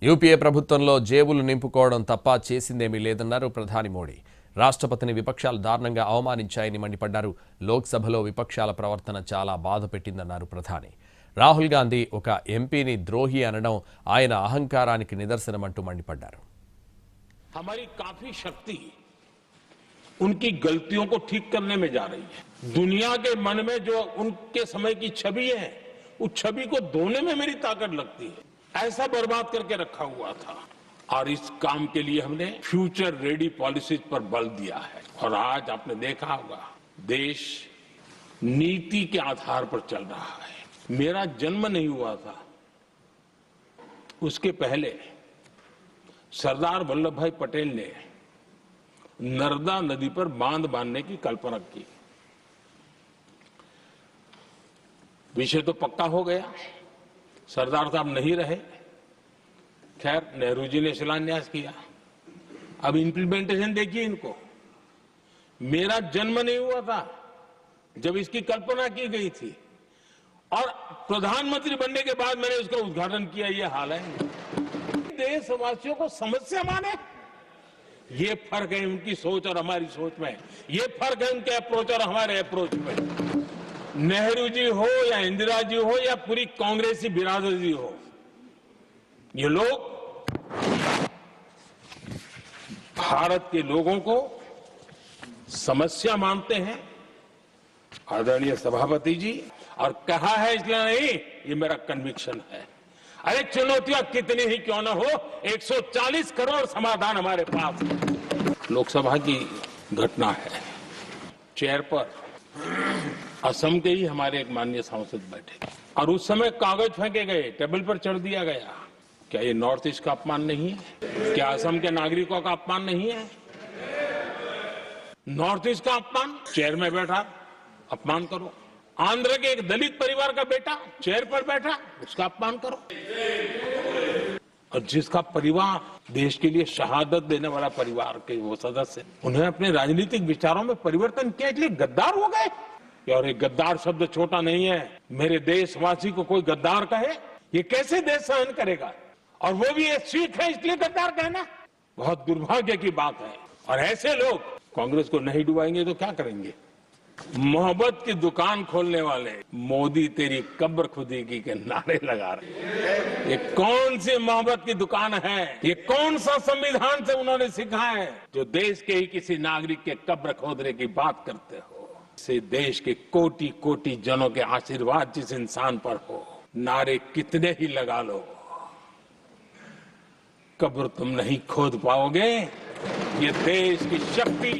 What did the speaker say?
UPA ప్రభుత్వంలో జేబులు నింపుకోవడం తప్ప చేసిందేమీ లేదన్నారు ప్రధాని మోడీ. రాష్ట్రపతిని విపక్షాలు దారుణంగా అవమానించాయని మండిపడ్డారు. లోక్సభలో విపక్షాల ప్రవర్తన చాలా బాధ పెట్టిందన్నారు ప్రధాని. రాహుల్ గాంధీ ఒక ఎంపీని ద్రోహి అనడం ఆయన అహంకారానికి నిదర్శనమంటూ మండిపడ్డారు. हमारी काफी शक्ति उनकी गलतियों को ठीक करने में जा रही है। दुनिया के मन में जो उनके समय की छवि है, उस छवि को धोने में मेरी ताकत लगती है। ऐसा बर्बाद करके रखा हुआ था और इस काम के लिए हमने फ्यूचर रेडी पॉलिसीज पर बल दिया है। और आज आपने देखा होगा देश नीति के आधार पर चल रहा है। मेरा जन्म नहीं हुआ था, उसके पहले सरदार वल्लभ भाई पटेल ने नर्मदा नदी पर बांध बांधने की कल्पना की। विषय तो पक्का हो गया, सरदार साहब नहीं रहे, खैर नेहरू जी ने शिलान्यास किया। अब इंप्लीमेंटेशन देखिए इनको। मेरा जन्म नहीं हुआ था जब इसकी कल्पना की गई थी और प्रधानमंत्री बनने के बाद मैंने उसका उद्घाटन किया। ये हाल है। देशवासियों को समस्या माने, ये फर्क है उनकी सोच और हमारी सोच में। ये फर्क है उनके अप्रोच और हमारे अप्रोच में। नेहरू जी हो या इंदिरा जी हो या पूरी कांग्रेसी बिरादरी जी हो, ये लोग भारत के लोगों को समस्या मानते हैं। आदरणीय सभापति जी, और कहा है इसलिए नहीं, ये मेरा कन्विक्शन है। अरे चुनौतियां कितनी ही क्यों न हो, 140 करोड़ समाधान हमारे पास है। लोकसभा की घटना है, चेयर पर असम के ही हमारे एक माननीय सांसद बैठे और उस समय कागज फेंके गए, टेबल पर चढ़ दिया गया। क्या ये नॉर्थ ईस्ट का अपमान नहीं है? क्या असम के नागरिकों का अपमान नहीं है? नॉर्थ ईस्ट का अपमान, चेयर में बैठा अपमान करो। आंध्र के एक दलित परिवार का बेटा चेयर पर बैठा, उसका अपमान करो। और जिसका परिवार देश के लिए शहादत देने वाला परिवार के वो सदस्य, उन्हें अपने राजनीतिक विचारों में परिवर्तन किया, इसलिए गद्दार हो गए। और ये गद्दार शब्द छोटा नहीं है। मेरे देशवासी को कोई गद्दार कहे, ये कैसे देश सहन करेगा? और वो भी एक सीख है इसलिए गद्दार कहना बहुत दुर्भाग्य की बात है। और ऐसे लोग कांग्रेस को नहीं डुबाएंगे तो क्या करेंगे? मोहब्बत की दुकान खोलने वाले मोदी तेरी कब्र खुदेगी के नारे लगा रहे। ये कौन सी मोहब्बत की दुकान है? ये कौन सा संविधान से उन्होंने सीखा है जो देश के ही किसी नागरिक के कब्र खोदने की बात करते हो? से देश के कोटि कोटि जनों के आशीर्वाद जिस इंसान पर हो, नारे कितने ही लगा लो, कब्र तुम नहीं खोद पाओगे। ये देश की शक्ति